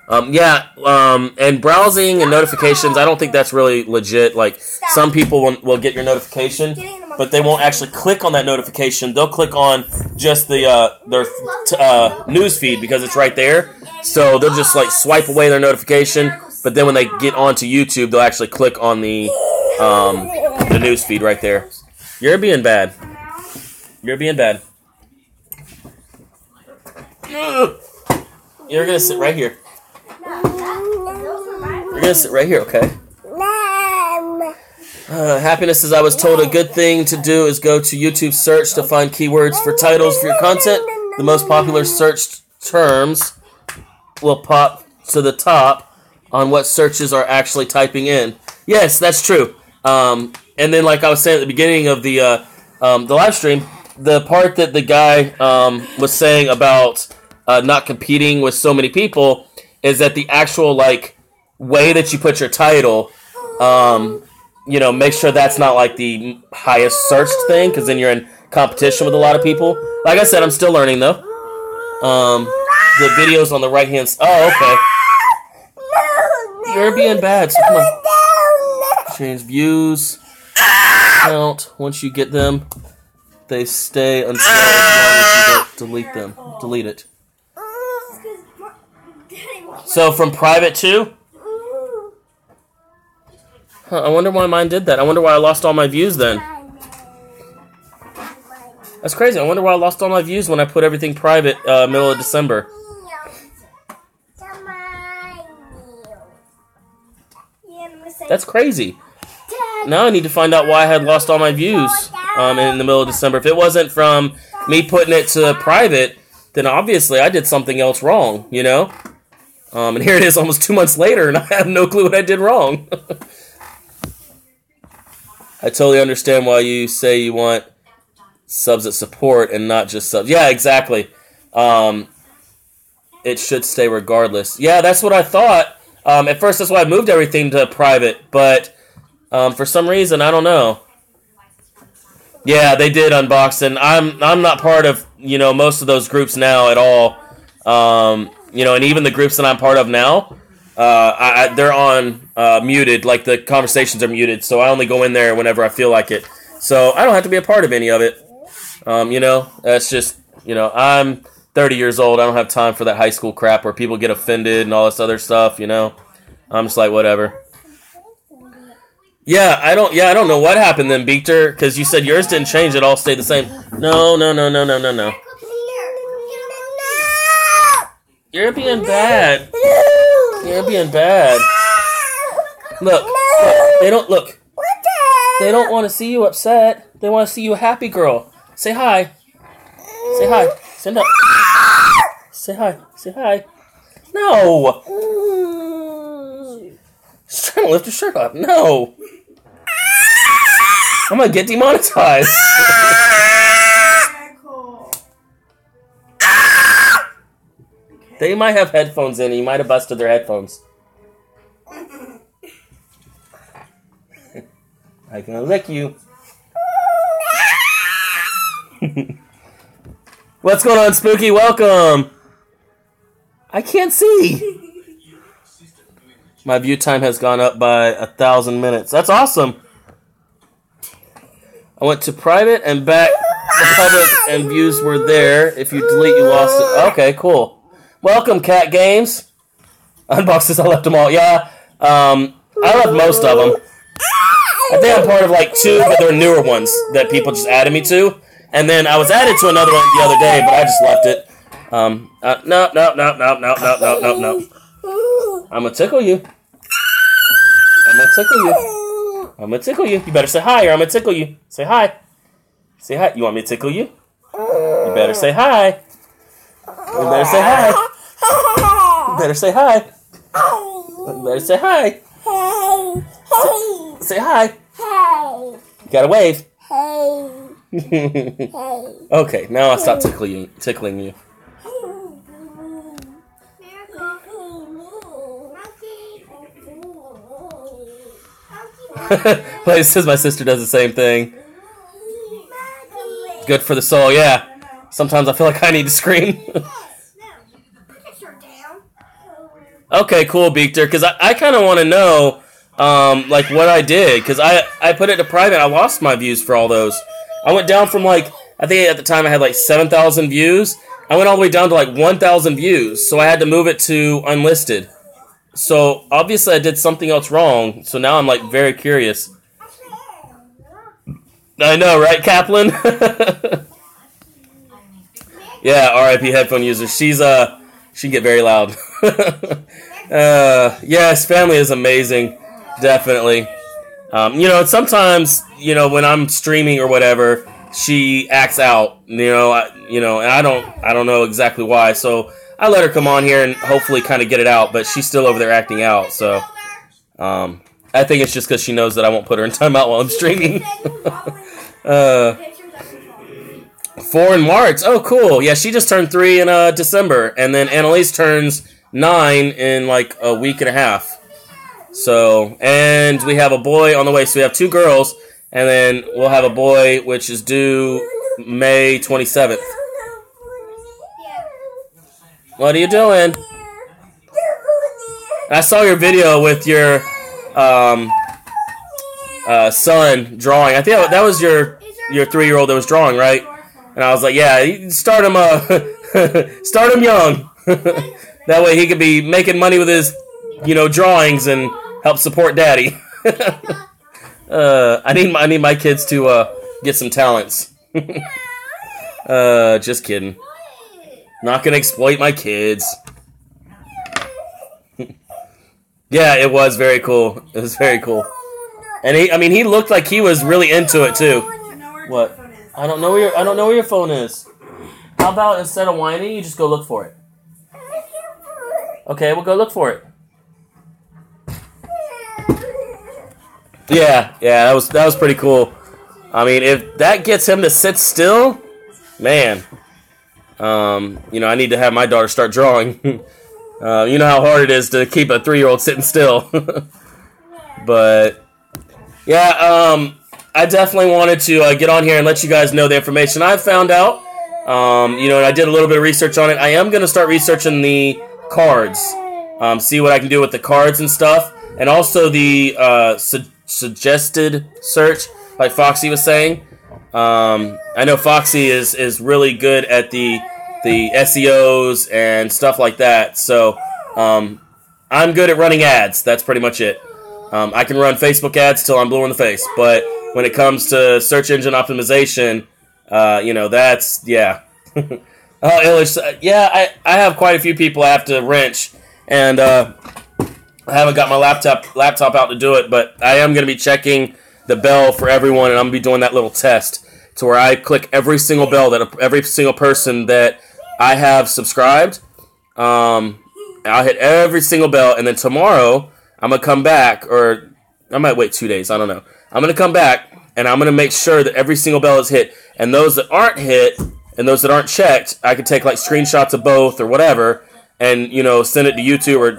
And browsing and notifications, I don't think that's really legit. Like, some people will get your notification, but they won't actually click on that notification. They'll click on just the their news feed because it's right there. So they'll just like swipe away their notification, but then when they get onto YouTube, they'll actually click on the news feed right there. You're being bad. You're being bad. You're gonna sit right here. You're gonna sit right here, okay? Happiness says, I was told a good thing to do is go to YouTube search to find keywords for titles for your content. The most popular searched terms will pop to the top on what searches are actually typing in. Yes, that's true. And then, like I was saying at the beginning of the live stream, the part that the guy was saying about not competing with so many people is that the actual like way that you put your title, you know, make sure that's not like the highest searched thing, because then you're in competition with a lot of people. Like I said, I'm still learning though. The videos on the right hand. Oh, okay. You're being bad. So come on. Change views. Count. Once you get them, they stay until as long as you don't delete them. Delete it. So from private to? Huh, I wonder why mine did that. I wonder why I lost all my views then. That's crazy. I wonder why I lost all my views when I put everything private middle of December. That's crazy. Now I need to find out why I had lost all my views in the middle of December. If it wasn't from me putting it to private, then obviously I did something else wrong, you know? And here it is almost 2 months later, and I have no clue what I did wrong. I totally understand why you say you want subs that support and not just subs. Yeah, exactly. It should stay regardless. Yeah, that's what I thought. At first, that's why I moved everything to private, but for some reason, I don't know. Yeah, they did unbox, and I'm not part of, you know, most of those groups now at all. You know, and even the groups that I'm part of now, they're on muted, like the conversations are muted, so I only go in there whenever I feel like it. So I don't have to be a part of any of it. You know, that's just, you know, I'm 30 years old. I don't have time for that high school crap where people get offended and all this other stuff, you know. I'm just like, whatever. Yeah, I don't know what happened then, Beekter, because you said yours didn't change, it all stayed the same. No. You're being bad. You're being bad. Look, they don't look. They don't want to see you upset. They want to see you a happy girl. Say hi. Say hi. Stand up. Say hi. Say hi. No. She's trying to lift her shirt up. No. I'm gonna get demonetized. They might have headphones in. You might have busted their headphones. I'm gonna lick you. What's going on, Spooky? Welcome. I can't see. My view time has gone up by 1,000 minutes. That's awesome. I went to private and back to public, and views were there. If you delete, you lost it. Okay, cool. Welcome, Cat Games. Unboxes, I left them all. Yeah, I left most of them. I think I'm part of like 2, but they're newer ones that people just added me to. And then I was added to another one the other day, but I just left it. No. I'm gonna tickle you. I'm gonna tickle you. You better say hi or I'm gonna tickle you. Say hi. Say hi. You want me to tickle you? You better say hi. You better say hi. You better say hi. You better say hi. Say hi. You gotta wave. Okay, now I'll stop tickling you. It says my sister does the same thing. Good for the soul, yeah. Sometimes I feel like I need to scream. Okay, cool, Beekter, because I kind of want to know, like, what I did, because I put it to private, I lost my views for all those. I went down from, like, I think at the time I had, like, 7,000 views. I went all the way down to, like, 1,000 views, so I had to move it to unlisted. So, obviously I did something else wrong, so now I'm, like, very curious. I know, right, Kaplan? Yeah, RIP headphone user. She can get very loud. Yes, family is amazing. Definitely. You know, sometimes, you know, when I'm streaming or whatever, she acts out, and I don't know exactly why, so I let her come on here and hopefully kind of get it out, but she's still over there acting out, so I think it's just because she knows that I won't put her in timeout while I'm streaming. 4 in March. Oh, cool. Yeah, she just turned 3 in December, and then Annalise turns 9 in like a week and a half. So, and we have a boy on the way, so we have 2 girls, and then we'll have a boy which is due May 27th. What are you doing? I saw your video with your son drawing. I think that was your 3-year-old that was drawing, right? And I was like, yeah, start him young. That way he could be making money with his, drawings and help support daddy. I need my kids to get some talents. Just kidding. Not gonna exploit my kids. Yeah, it was very cool. It was very cool. And he looked like he was really into it too. What? I don't know where your phone is. How about instead of whining, you just go look for it? Okay, we'll go look for it. Yeah, that was pretty cool. I mean, if that gets him to sit still, man. I need to have my daughter start drawing. You know how hard it is to keep a 3-year-old sitting still. But yeah, I definitely wanted to get on here and let you guys know the information I found out. And I did a little bit of research on it. I am going to start researching the cards, see what I can do with the cards and stuff, and also the suggested search, like Foxy was saying. I know Foxy is really good at the SEOs and stuff like that. So I'm good at running ads. That's pretty much it. I can run Facebook ads till I'm blue in the face, but when it comes to search engine optimization, that's, yeah. Oh, Illich, yeah, I have quite a few people I have to wrench, and I haven't got my laptop out to do it, but I am going to be checking the bell for everyone, and I'm going to be doing that little test to where I click every single bell, that every single person that I have subscribed. I'll hit every single bell, and then tomorrow I'm going to come back, or I might wait 2 days, I don't know. I'm going to come back, and I'm going to make sure that every single bell is hit, and those that aren't hit and those that aren't checked, I can take like screenshots of both or whatever, and send it to YouTube or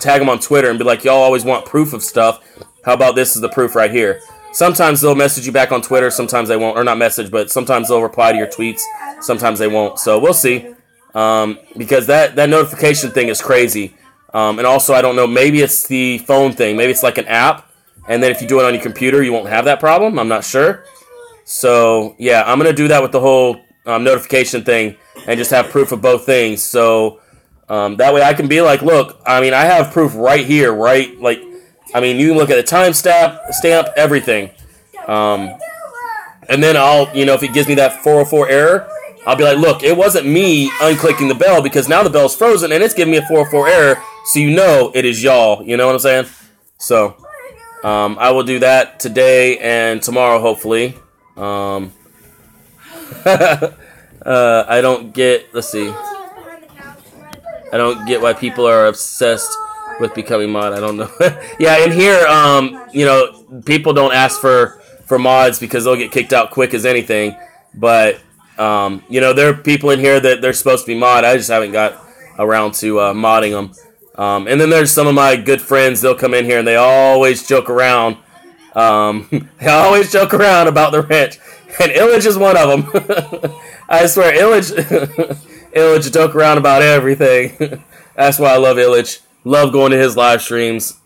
tag them on Twitter and be like, y'all always want proof of stuff. How about this is the proof right here? Sometimes they'll message you back on Twitter, sometimes they won't, or not message, but sometimes they'll reply to your tweets, sometimes they won't. So we'll see, because that notification thing is crazy. And also, I don't know, maybe it's the phone thing, maybe it's like an app, and then if you do it on your computer, you won't have that problem. I'm not sure. So yeah, I'm going to do that with the whole notification thing and just have proof of both things. So that way I can be like, look, I mean, I have proof right here, right? Like, I mean, you can look at the timestamp, everything. And then I'll, if it gives me that 404 error, I'll be like, look, it wasn't me unclicking the bell because now the bell's frozen and it's giving me a 404 error, so it is y'all. You know what I'm saying? So I will do that today and tomorrow, hopefully. I don't get, let's see. I don't get why people are obsessed with becoming mod. I don't know. Yeah, in here, people don't ask for mods because they'll get kicked out quick as anything. But, there are people in here that they're supposed to be mod. I just haven't got around to modding them. And then there's some of my good friends. They'll come in here and they always joke around. They always joke around about the wrench. And Illich is one of them. I swear, Illich joke around about everything. That's why I love Illich. Love going to his live streams.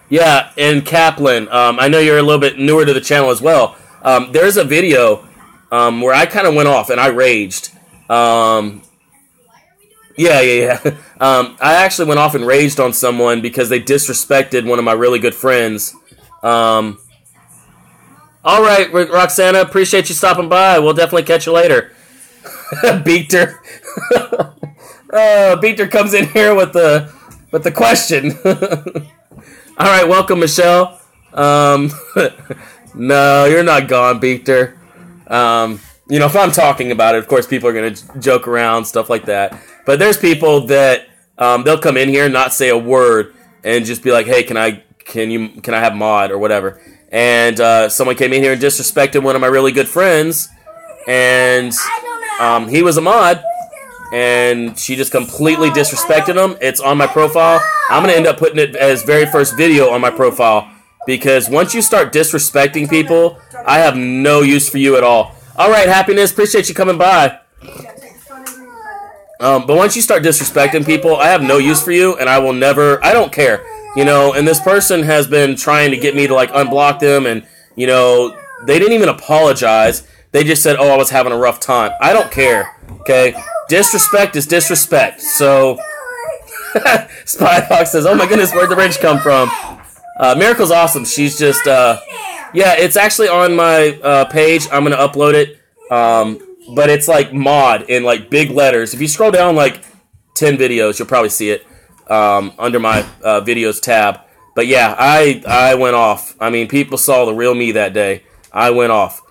Yeah, and Kaplan, I know you're a little bit newer to the channel as well. There's a video where I kind of went off and I raged. Yeah. I actually went off and raged on someone because they disrespected one of my really good friends. All right, Roxana, appreciate you stopping by. We'll definitely catch you later. Beater. Beater comes in here with the question. All right, welcome, Michelle. No, you're not gone, Beater. If I'm talking about it, of course, people are going to joke around, stuff like that. But there's people that they'll come in here and not say a word and just be like, "Hey, can I have mod or whatever?" And someone came in here and disrespected one of my really good friends, and he was a mod, and she just completely disrespected him. It's on my profile. I'm going to end up putting it as very first video on my profile, because once you start disrespecting people, I have no use for you at all. All right, Happiness, appreciate you coming by. But once you start disrespecting people, I have no use for you, and I don't care. And this person has been trying to get me to unblock them, and they didn't even apologize. They just said, "Oh, I was having a rough time." I don't care. Okay, disrespect is disrespect. So, Spyhawk says, "Oh my goodness, where'd the wrench come from?" Miracle's awesome. She's just, Yeah, it's actually on my page. I'm gonna upload it. But it's like mod in like big letters. If you scroll down like 10 videos, you'll probably see it under my videos tab. But yeah, I went off. I mean, people saw the real me that day. I went off.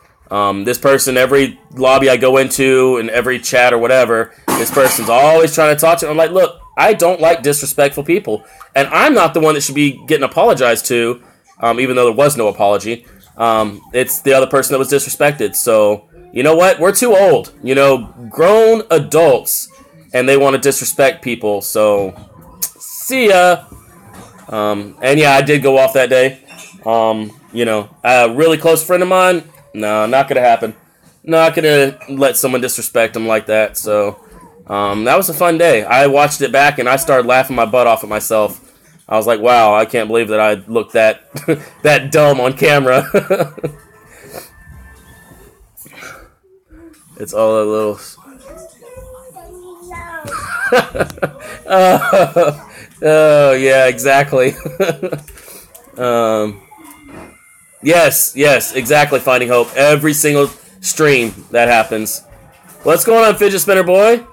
This person, every lobby I go into and every chat or whatever, this person's always trying to talk to me. I'm like, look, I don't like disrespectful people. And I'm not the one that should be getting apologized to, even though there was no apology. It's the other person that was disrespected. So, you know what? We're too old. You know, grown adults, and they want to disrespect people. So, see ya. And yeah, I did go off that day. You know, a really close friend of mine, no, not going to happen. Not going to let someone disrespect him like that. So, that was a fun day. I watched it back, and I started laughing my butt off at myself. I was like, wow, I can't believe that I looked that that dumb on camera. It's all a little... Oh, yeah, exactly. Yes, exactly, Finding Hope. Every single stream that happens. What's going on, Fidget Spinner Boy?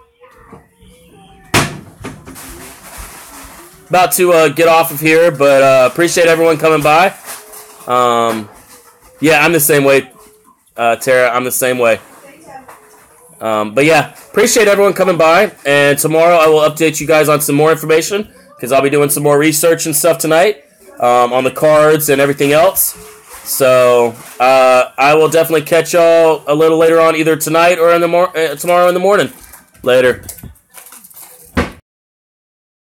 About to get off of here, but appreciate everyone coming by. Yeah, I'm the same way, Tara. I'm the same way. But yeah, appreciate everyone coming by. And tomorrow I will update you guys on some more information, because I'll be doing some more research and stuff tonight on the cards and everything else. So I will definitely catch y'all a little later on, either tonight or in the tomorrow in the morning. Later.